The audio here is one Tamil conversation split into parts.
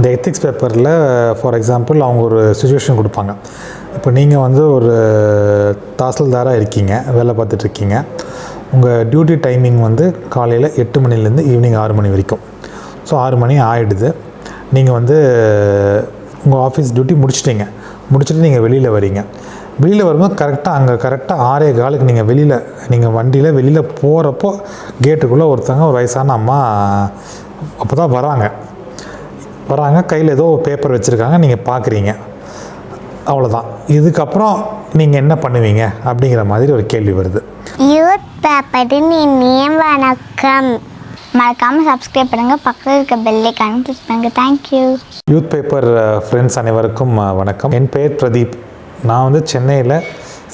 இந்த எத்திக்ஸ் பேப்பரில் ஃபார் எக்ஸாம்பிள் அவங்க ஒரு சுச்சுவேஷன் கொடுப்பாங்க. இப்போ நீங்கள் வந்து ஒரு தாசில்தாராக இருக்கீங்க, வேலை பார்த்துட்ருக்கீங்க. உங்கள் டியூட்டி டைமிங் வந்து காலையில் 8 மணிலேருந்து ஈவினிங் 6 மணி வரைக்கும். ஸோ 6 மணி ஆகிடுது. நீங்கள் வந்து உங்கள் ஆஃபீஸ் டியூட்டி முடிச்சுட்டு நீங்கள் வெளியில் வரீங்க. வெளியில் வரும்போது கரெக்டாக 6:15 நீங்கள் வண்டியில் வெளியில் போகிறப்போ கேட்டுக்குள்ளே ஒருத்தங்க ஒரு வயசான அம்மா அப்போ தான் வராங்க, கையில் ஏதோ பேப்பர் வச்சுருக்காங்க, நீங்கள் பார்க்குறீங்க. அவ்வளோதான். இதுக்கப்புறம் நீங்கள் என்ன பண்ணுவீங்க அப்படிங்கிற மாதிரி ஒரு கேள்வி வருது. யூத் பேப்பரின் இனிய வணக்கம். மறக்காமல் சப்ஸ்கிரைப் பண்ணுங்கள், பக்கத்தில் இருக்க பெல் ஐகானை கிளிக் பண்ணுங்கள். தேங்க்யூ. யூத் பேப்பர் ஃப்ரெண்ட்ஸ் அனைவருக்கும் வணக்கம். என் பெயர் பிரதீப். நான் வந்து சென்னையில்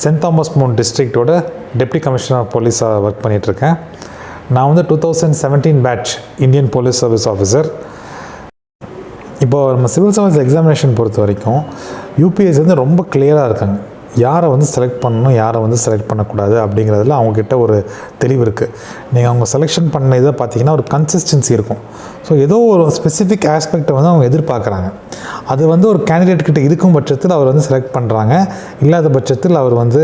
சென்ட் தாமஸ் மவுண்ட் டிஸ்ட்ரிக்டோட டெப்டி கமிஷனர் ஆஃப் போலீஸாக ஒர்க் பண்ணிகிட்ருக்கேன். நான் வந்து 2017 batch Indian police service officer. இப்போது நம்ம சிவில் சர்வீஸ் எக்ஸாமினேஷன் பொறுத்த வரைக்கும் யூபிஎஸ்சி வந்து ரொம்ப கிளியராக இருக்காங்க. யாரை வந்து செலக்ட் பண்ணணும், யாரை வந்து செலக்ட் பண்ணக்கூடாது அப்படிங்கிறதுல அவங்கக்கிட்ட ஒரு தெளிவு இருக்குது. நீங்கள் அவங்க செலெக்ஷன் பண்ண இதை பார்த்தீங்கன்னா ஒரு கன்சிஸ்டன்சி இருக்கும். ஸோ ஏதோ ஒரு ஸ்பெசிஃபிக் ஆஸ்பெக்டை வந்து அவங்க எதிர்பார்க்குறாங்க. அது வந்து ஒரு கேண்டிடேட் கிட்ட இருக்கும் பட்சத்தில் அவர் வந்து செலக்ட் பண்ணுறாங்க, இல்லாத பட்சத்தில் அவர் வந்து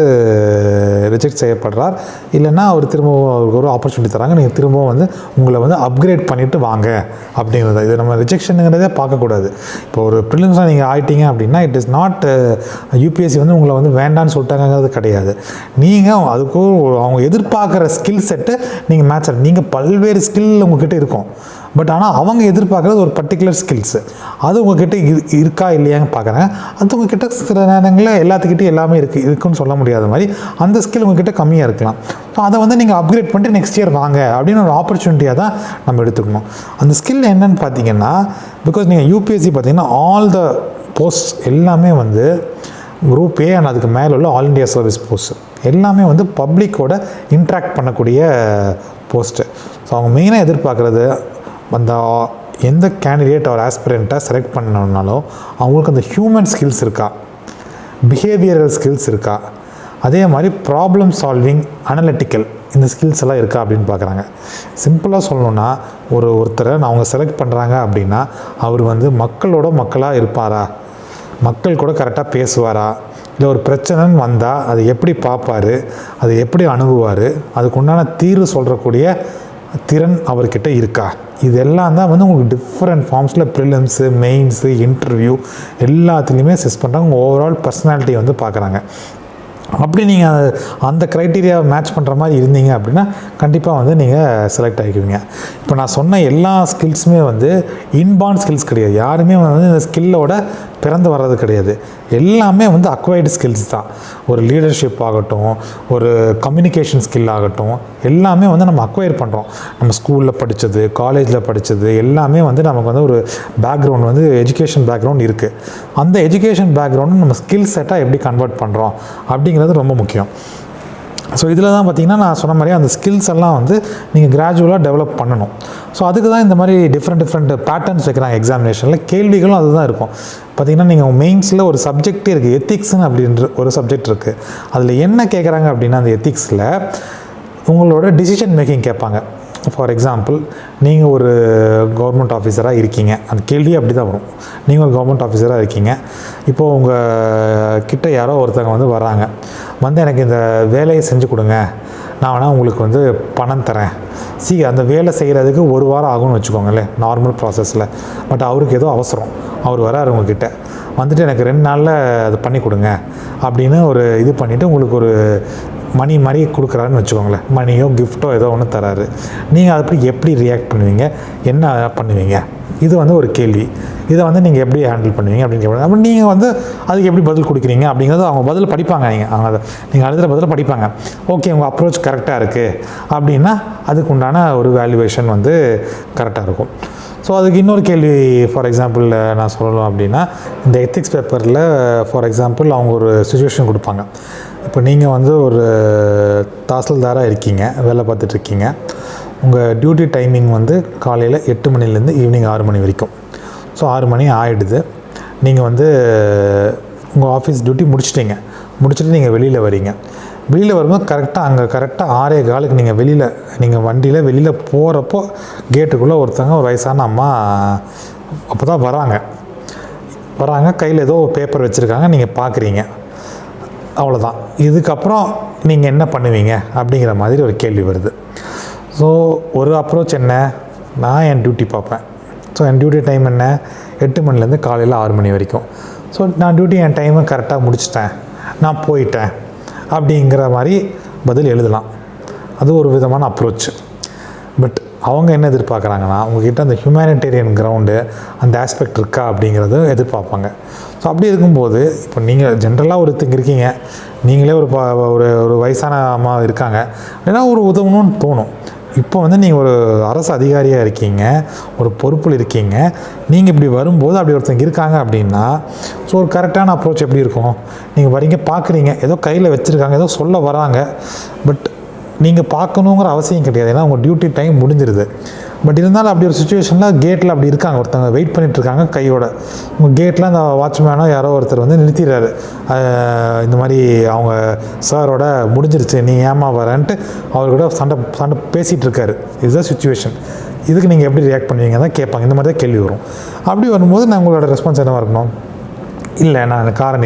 ரிஜெக்ட் செய்யப்படுறார். இல்லைன்னா அவர் திரும்பவும் அவருக்கு ஒரு ஆப்பர்ச்சுனிட்டி தராங்க, நீங்கள் திரும்பவும் வந்து உங்களை வந்து அப்கிரேட் பண்ணிவிட்டு வாங்க அப்படிங்கிறது. இது நம்ம ரிஜெக்ஷனுங்கிறதே பார்க்கக்கூடாது. இப்போ ஒரு ப்ரிலிம்ஸாக நீங்கள் ஆகிட்டீங்க அப்படின்னா இட் இஸ் நாட் யூபிஎஸ்சி வந்து உங்களை வந்து வேண்டான்னு சொல்லிட்டாங்கிறது கிடையாது. நீங்கள் அதுக்கும் அவங்க எதிர்பார்க்குற ஸ்கில் செட்டு நீங்கள் மேட்ச் நீங்கள் பல்வேறு ஸ்கில் உங்ககிட்ட இருக்கும். பட் ஆனால் அவங்க எதிர்பார்க்குறது ஒரு பர்டிகுலர் ஸ்கில்ஸு. அது உங்ககிட்ட இருக்கா இல்லையான்னு பார்க்குறாங்க. அது உங்ககிட்ட சில நேரங்களில் எல்லாத்துக்கிட்டையும் எல்லாமே இருக்குன்னு சொல்ல முடியாத மாதிரி அந்த ஸ்கில் உங்ககிட்ட கம்மியாக இருக்கலாம். ஸோ அதை வந்து நீங்கள் அப்கிரேட் பண்ணிட்டு நெக்ஸ்ட் இயர் வாங்க அப்படின்னு ஒரு ஆப்பர்ச்சுனிட்டியாக தான் நம்ம எடுத்துக்கணும். அந்த ஸ்கில் என்னன்னு பார்த்தீங்கன்னா, பிகாஸ் நீங்கள் யூபிஎஸ்சி பார்த்தீங்கன்னா ஆல் த போஸ்ட் எல்லாமே வந்து குரூப் ஏ அண்ட் அதுக்கு மேலே உள்ள ஆல் இண்டியா சர்வீஸ் போஸ்ட் எல்லாமே வந்து பப்ளிக்கோட இன்ட்ராக்ட் பண்ணக்கூடிய போஸ்ட்டு. ஸோ அவங்க மெயினாக எதிர்பார்க்குறது அந்த எந்த கேண்டிடேட் ஒரு ஆஸ்பிரண்ட்டாக செலக்ட் பண்ணணுன்னாலும் அவங்களுக்கு அந்த ஹியூமன் ஸ்கில்ஸ் இருக்கா, பிஹேவியரல் ஸ்கில்ஸ் இருக்கா, அதே மாதிரி ப்ராப்ளம் சால்விங், அனலிட்டிக்கல் இந்த ஸ்கில்ஸ் எல்லாம் இருக்கா அப்படின்னு பார்க்குறாங்க. சிம்பிளாக சொல்லணுன்னா ஒருத்தரை அவங்க செலக்ட் பண்ணுறாங்க அப்படின்னா அவர் வந்து மக்களாக இருப்பாரா, மக்கள் கூட கரெக்டாக பேசுவாரா, இல்லை ஒரு பிரச்சனைன்னு வந்தால் அதை எப்படி பார்ப்பார், அதை எப்படி அணுகுவார், அதுக்கு உண்டான தீர்வு சொல்கிறக்கூடிய திறன் அவர்கிட்ட இருக்கா. இதெல்லாம் தான் வந்து உங்களுக்கு டிஃப்ரெண்ட் ஃபார்ம்ஸில் ப்ரிலிம்ஸு, மெயின்ஸு, இன்டர்வியூ எல்லாத்துலேயுமே செஸ் பண்ணுறாங்க. உங்கள் ஓவரால் பர்சனாலிட்டியை வந்து பார்க்குறாங்க. அப்படி நீங்கள் அந்த க்ரைட்டீரியாவை மேட்ச் பண்ணுற மாதிரி இருந்தீங்க அப்படின்னா கண்டிப்பாக வந்து நீங்கள் செலக்ட் ஆகிக்குவீங்க. இப்போ நான் சொன்ன எல்லா ஸ்கில்ஸுமே வந்து இன்பார்ன் ஸ்கில்ஸ் கிடையாது. யாருமே வந்து இந்த ஸ்கில்லோட பிறந்து வர்றது கிடையாது. எல்லாமே வந்து அக்வைர்டு ஸ்கில்ஸ் தான். ஒரு லீடர்ஷிப் ஆகட்டும், ஒரு கம்யூனிகேஷன் ஸ்கில் ஆகட்டும், எல்லாமே வந்து நம்ம அக்வயர் பண்ணுறோம். நம்ம ஸ்கூலில் படித்தது, காலேஜில் படித்தது எல்லாமே வந்து நமக்கு வந்து ஒரு பேக்ரவுண்ட் வந்து எஜுகேஷன் பேக்ரவுண்ட் இருக்குது. அந்த எஜுகேஷன் பேக்ரவுண்டு நம்ம ஸ்கில் செட்டாக எப்படி கன்வெர்ட் பண்ணுறோம் அப்படிங்கிறது ரொம்ப முக்கியம். ஸோ இதில் தான் பார்த்திங்கன்னா நான் சொன்ன மாதிரி அந்த ஸ்கில்ஸ் எல்லாம் வந்து நீங்கள் கிராஜுவலாக டெவலப் பண்ணணும். ஸோ அதுக்கு தான் இந்த மாதிரி டிஃப்ரெண்ட் பேட்டர்ன்ஸ் வைக்கிறாங்க எக்ஸாமினேஷனில். கேள்விகளும் அதுதான் இருக்கும். பார்த்திங்கன்னா நீங்கள் மெயின்ஸில் ஒரு சப்ஜெக்டே இருக்குது, எத்திக்ஸ்னு அப்படின்ற ஒரு சப்ஜெக்ட் இருக்குது. அதில் என்ன கேட்குறாங்க அப்படின்னா அந்த எத்திக்ஸில் உங்களோட டிசிஷன் மேக்கிங் கேட்பாங்க. ஃபார் எக்ஸாம்பிள், நீங்கள் ஒரு கவர்மெண்ட் ஆஃபீஸராக இருக்கீங்க, அந்த கேள்வி அப்படி தான் வரும். நீங்கள் ஒரு கவர்மெண்ட் ஆஃபீஸராக இருக்கீங்க. இப்போது உங்கள் கிட்ட யாரோ ஒருத்தவங்க வந்து வராங்க, வந்து எனக்கு இந்த வேலையை செஞ்சு கொடுங்க, நான் வேணால் உங்களுக்கு வந்து பணம் தரேன். அந்த வேலை செய்கிறதுக்கு 1 வாரம் ஆகும்னு வச்சுக்கோங்களேன் நார்மல் ப்ராசஸில். பட் அவருக்கு ஏதோ அவசரம், அவர் வராரு உங்ககிட்ட வந்துட்டு எனக்கு 2 நாளில் அது பண்ணி கொடுங்க அப்படின்னு ஒரு இது பண்ணிவிட்டு உங்களுக்கு ஒரு மணி மாதிரி கொடுக்குறாருன்னு வச்சுக்கோங்களேன். மணியோ கிஃப்ட்டோ ஏதோ ஒன்று தராரு. நீங்கள் அதை எப்படி ரியாக்ட் பண்ணுவீங்க, என்ன பண்ணுவீங்க? இது வந்து ஒரு கேள்வி. இதை வந்து நீங்கள் எப்படி ஹேண்டில் பண்ணுவீங்க அப்படின்னு கேட்பாங்க. அப்போ நீங்கள் வந்து அதுக்கு எப்படி பதில் கொடுக்குறீங்க அப்படிங்கிறது அவங்க பதில் படிப்பாங்க. நீங்கள் எழுதுகிற பதில் படிப்பாங்க. ஓகே, உங்கள் அப்ரோச் கரெக்டாக இருக்குது அப்படின்னா அதுக்கு உண்டான ஒரு வேல்யூவேஷன் வந்து கரெக்டாக இருக்கும். ஸோ அதுக்கு இன்னொரு கேள்வி ஃபார் எக்ஸாம்பிள் நான் சொல்லணும் அப்படின்னா, இந்த எத்திக்ஸ் பேப்பரில் ஃபார் எக்ஸாம்பிள் அவங்க ஒரு சுச்சுவேஷன் கொடுப்பாங்க. இப்போ நீங்கள் வந்து ஒரு தாசில்தாராக இருக்கீங்க, வேலை பார்த்துட்ருக்கீங்க. உங்கள் டியூட்டி டைமிங் வந்து காலையில் 8 மணிலேருந்து ஈவினிங் 6 மணி வரைக்கும். ஸோ 6 மணி ஆகிடுது. நீங்கள் வந்து உங்கள் ஆஃபீஸ் டியூட்டி முடிச்சுட்டு நீங்கள் வெளியில் வரீங்க. வெளியில் வரும்போது கரெக்டாக 6:15 நீங்கள் வண்டியில் வெளியில் போகிறப்போ கேட்டுக்குள்ளே ஒருத்தங்க ஒரு வயசான அம்மா அப்போ தான் வராங்க கையில் ஏதோ பேப்பர் வச்சுருக்காங்க, நீங்கள் பார்க்குறீங்க, அவ்வளோதான். இதுக்கப்புறம் நீங்கள் என்ன பண்ணுவீங்க அப்படிங்கிற மாதிரி ஒரு கேள்வி வருது. ஸோ ஒரு அப்ரோச் என்ன, நான் என் டியூட்டி பார்ப்பேன். ஸோ என் டியூட்டி டைம் என்ன, 8 மணிலேருந்து காலையில் 6 மணி வரைக்கும். ஸோ நான் டியூட்டி என் டைமை கரெக்டாக முடிச்சிட்டேன், நான் போயிட்டேன் அப்படிங்கிற மாதிரி பதில் எழுதலாம். அது ஒரு விதமான அப்ரோச். பட் அவங்க என்ன எதிர்பார்க்குறாங்கன்னா, உங்ககிட்ட அந்த ஹியூமனிடேரியன் கிரவுண்டு அந்த ஆஸ்பெக்ட் இருக்கா அப்படிங்கிறத எதிர்பார்ப்பாங்க. ஸோ அப்படி இருக்கும்போது இப்போ நீங்கள் ஜென்ரலாக ஒருத்தங்க இருக்கீங்க, நீங்களே ஒரு வயசான அம்மா இருக்காங்க, ஏன்னா ஒரு உதவணும்னு தோணும். இப்போ வந்து நீங்கள் ஒரு அரசு அதிகாரியாக இருக்கீங்க, ஒரு பொறுப்பில் இருக்கீங்க, நீங்கள் இப்படி வரும்போது அப்படி ஒருத்தங்க இருக்காங்க அப்படின்னா, ஸோ ஒரு கரெக்டான அப்ரோச் எப்படி இருக்கும், நீங்கள் வரீங்க பார்க்குறீங்க, ஏதோ கையில் வச்சுருக்காங்க, ஏதோ சொல்ல வராங்க, பட் நீங்கள் பார்க்கணுங்கிற அவசியம் கிடையாது, ஏன்னா உங்கள் டியூட்டி டைம் முடிஞ்சிருது. பட் இருந்தாலும் அப்படி ஒரு சுச்சுவேஷனில் கேட்டில் அப்படி இருக்காங்க, ஒருத்தவங்க வெயிட் பண்ணிகிட்ருக்காங்க கையோட. உங்கள் கேட்டில் அந்த வாட்ச்மேனோ யாரோ ஒருத்தர் வந்து நிறுத்திடுறாரு, இந்த மாதிரி அவங்க சாரோட முடிஞ்சிருச்சு, நீ ஏமா வரேன்ட்டு அவர்கிட்ட சண்டை பேசிகிட்டு இருக்காரு. இதுதான் சுச்சுவேஷன். இதுக்கு நீங்கள் எப்படி ரியாக்ட் பண்ணுவீங்க தான் கேட்பாங்க. இந்த மாதிரி தான் கேள்வி வரும். அப்படி வரும்போது நான் உங்களோட ரெஸ்பான்ஸ் என்னவாக இருக்கணும், இல்லை நான் அந்த காரை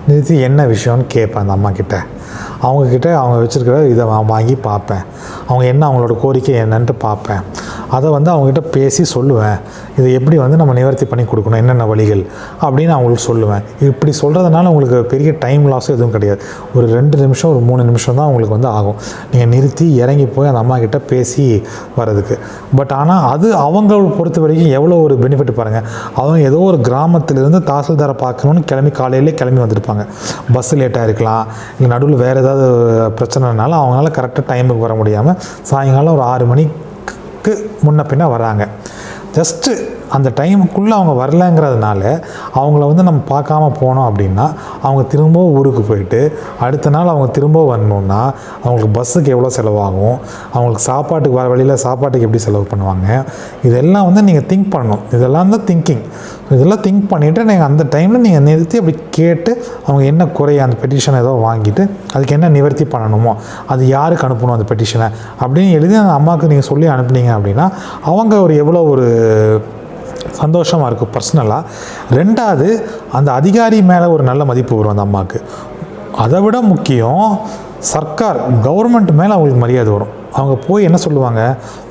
நிறுத்தி என்ன விஷயம்னு கேட்பேன் அந்த அம்மாக்கிட்ட. அவங்கக்கிட்ட அவங்க வச்சுருக்கிற இதை வாங்கி பார்ப்பேன், அவங்க என்ன அவங்களோட கோரிக்கை என்னன்ட்டு பார்ப்பேன், அதை வந்து அவங்ககிட்ட பேசி சொல்லுவேன், இதை எப்படி வந்து நம்ம நிவர்த்தி பண்ணி கொடுக்கணும், என்னென்ன வழிகள் அப்படின்னு அவங்களுக்கு சொல்லுவேன். இப்படி சொல்கிறதுனால உங்களுக்கு பெரிய டைம் லாஸும் எதுவும் கிடையாது. ஒரு 2 நிமிஷம் ஒரு 3 நிமிஷம் தான் உங்களுக்கு வந்து ஆகும், நீங்கள் நிறுத்தி இறங்கி போய் அந்த அம்மாக்கிட்ட பேசி வர்றதுக்கு. பட் ஆனால் அது அவங்கள பொறுத்த வரைக்கும் எவ்வளோ ஒரு பெனிஃபிட் பாருங்கள். அவங்க ஏதோ ஒரு கிராமத்திலேருந்து தாசில்தாரை பார்க்கணுன்னு காலையிலே கிளம்பி வந்திருப்பாங்க. பஸ்ஸு லேட்டாக இருக்கலாம், இல்லை நடுவில் வேறு ஏதாவது பிரச்சனைனால அவங்களால கரெக்டாக டைமுக்கு வர முடியாமல் சாயங்காலம் ஒரு 6 மணிக்கு முன்ன பின்ன வராங்க. ஜஸ்ட்டு அந்த டைமுக்குள்ளே அவங்க வரலைங்கிறதுனால அவங்கள வந்து நம்ம பார்க்காம போனோம் அப்படின்னா, அவங்க திரும்பவும் ஊருக்கு போயிட்டு அடுத்த நாள் அவங்க திரும்ப வரணுன்னா அவங்களுக்கு பஸ்ஸுக்கு எவ்வளோ செலவாகும், அவங்களுக்கு சாப்பாட்டுக்கு வர வழியில் சாப்பாட்டுக்கு எப்படி செலவு பண்ணுவாங்க, இதெல்லாம் வந்து நீங்கள் திங்க் பண்ணணும். இதெல்லாம் தான் திங்கிங். இதெல்லாம் திங்க் பண்ணிவிட்டு நீங்கள் அந்த டைமில் நீங்கள் நிறுத்தி அப்படி கேட்டு அவங்க என்ன குறைய அந்த பெட்டிஷனை ஏதோ வாங்கிட்டு அதுக்கு என்ன நிவர்த்தி பண்ணணுமோ, அது யாருக்கு அனுப்பணும் அந்த பெட்டிஷனை அப்படின்னு எழுதி அந்த அம்மாவுக்கு நீங்கள் சொல்லி அனுப்புனீங்க அப்படின்னா அவங்க எவ்வளோ ஒரு சந்தோஷமாக இருக்கும் பர்சனலாக. 2வது அந்த அதிகாரி மேலே ஒரு நல்ல மதிப்பு வரும் அந்த அம்மாவுக்கு. அதை விட முக்கியம் சர்க்கார் கவர்மெண்ட் மேலே அவங்களுக்கு மரியாதை வரும். அவங்க போய் என்ன சொல்லுவாங்க,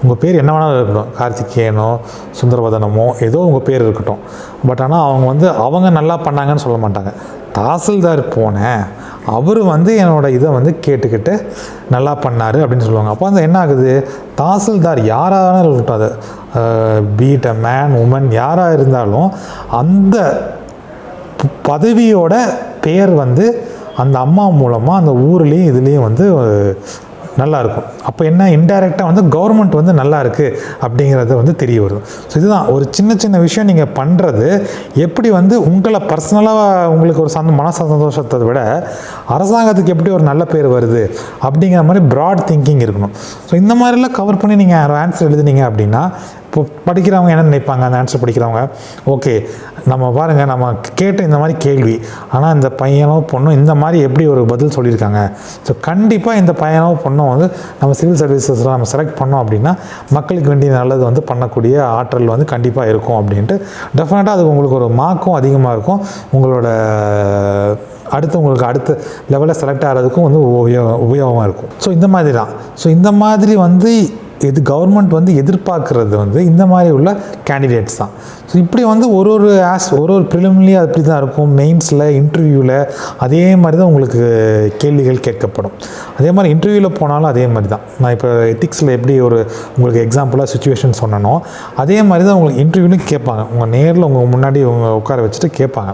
உங்கள் பேர் என்ன வேணாலும் இருக்கட்டும், கார்த்திகேயனோ சுந்தரவதனமோ ஏதோ உங்கள் பேர் இருக்கட்டும், பட் ஆனால் அவங்க வந்து அவங்க நல்லா பண்ணாங்கன்னு சொல்ல மாட்டாங்க. தாசில்தார் போனேன், அவர் வந்து என்னோடய இதை வந்து கேட்டுக்கிட்டு நல்லா பண்ணார் அப்படின்னு சொல்லுவாங்க. அப்போ அந்த என்ன ஆகுது, தாசில்தார் யாராக இருக்கட்டும், அது பீட் அ மேன் உமன் யாராக இருந்தாலும் அந்த பதவியோட பெயர் வந்து அந்த அம்மா மூலமாக அந்த ஊர்லேயும் இதுலேயும் வந்து நல்லாயிருக்கும். அப்போ என்ன, இன்டைரக்டாக வந்து கவர்மெண்ட் வந்து நல்லா இருக்குது அப்படிங்கிறது வந்து தெரிய வரும். ஸோ இதுதான் ஒரு சின்ன விஷயம் நீங்கள் பண்ணுறது எப்படி வந்து உங்களை பர்சனலாக உங்களுக்கு ஒரு மன சந்தோஷத்தை விட அரசாங்கத்துக்கு எப்படி ஒரு நல்ல பேர் வருது அப்படிங்கிற மாதிரி ப்ராட் திங்கிங் இருக்கணும். ஸோ இந்த மாதிரிலாம் கவர் பண்ணி நீங்கள் ஆன்சர் எழுதுனீங்க அப்படின்னா இப்போ படிக்கிறவங்க என்ன நினைப்பாங்க, அந்த ஆன்சர் படிக்கிறவங்க, ஓகே நம்ம பாருங்கள் நம்ம கேட்ட இந்த மாதிரி கேள்வி, ஆனால் இந்த பையனோ பொண்ணும் இந்த மாதிரி எப்படி ஒரு பதில் சொல்லியிருக்காங்க, ஸோ கண்டிப்பாக இந்த பையனோ பொண்ணும் வந்து நம்ம சிவில் சர்வீசஸில் நம்ம செலக்ட் பண்ணோம் அப்படின்னா மக்களுக்கு வேண்டிய நல்லது வந்து பண்ணக்கூடிய ஆற்றல் வந்து கண்டிப்பாக இருக்கும் அப்படின்ட்டு டெஃபினட்டாக அது உங்களுக்கு ஒரு மார்க்கும் அதிகமாக இருக்கும், உங்களோட உங்களுக்கு அடுத்த லெவலில் செலக்ட் ஆகிறதுக்கும் வந்து உபயோகமாக இருக்கும். ஸோ இந்த மாதிரி தான். ஸோ இந்த மாதிரி வந்து கவர்மெண்ட் வந்து எதிர்பார்க்குறது வந்து இந்த மாதிரி உள்ள கேண்டிடேட்ஸ் தான். ஸோ இப்படி வந்து ஒரு ப்ரிலிமினரி அப்படி தான் இருக்கும். மெயின்ஸில் இன்டர்வியூவில் அதே மாதிரி தான் உங்களுக்கு கேள்விகள் கேட்கப்படும். அதே மாதிரி இன்டர்வியூவில் போனாலும் அதே மாதிரி தான். நான் இப்போ எத்திக்ஸில் எப்படி உங்களுக்கு எக்ஸாம்பிளாக சுச்சுவேஷன் சொன்னனோ அதே மாதிரி தான் உங்களுக்கு இன்டர்வியூலையும் கேட்பாங்க. உங்கள் நேரில் உங்கள் முன்னாடி உட்கார வச்சுட்டு கேட்பாங்க.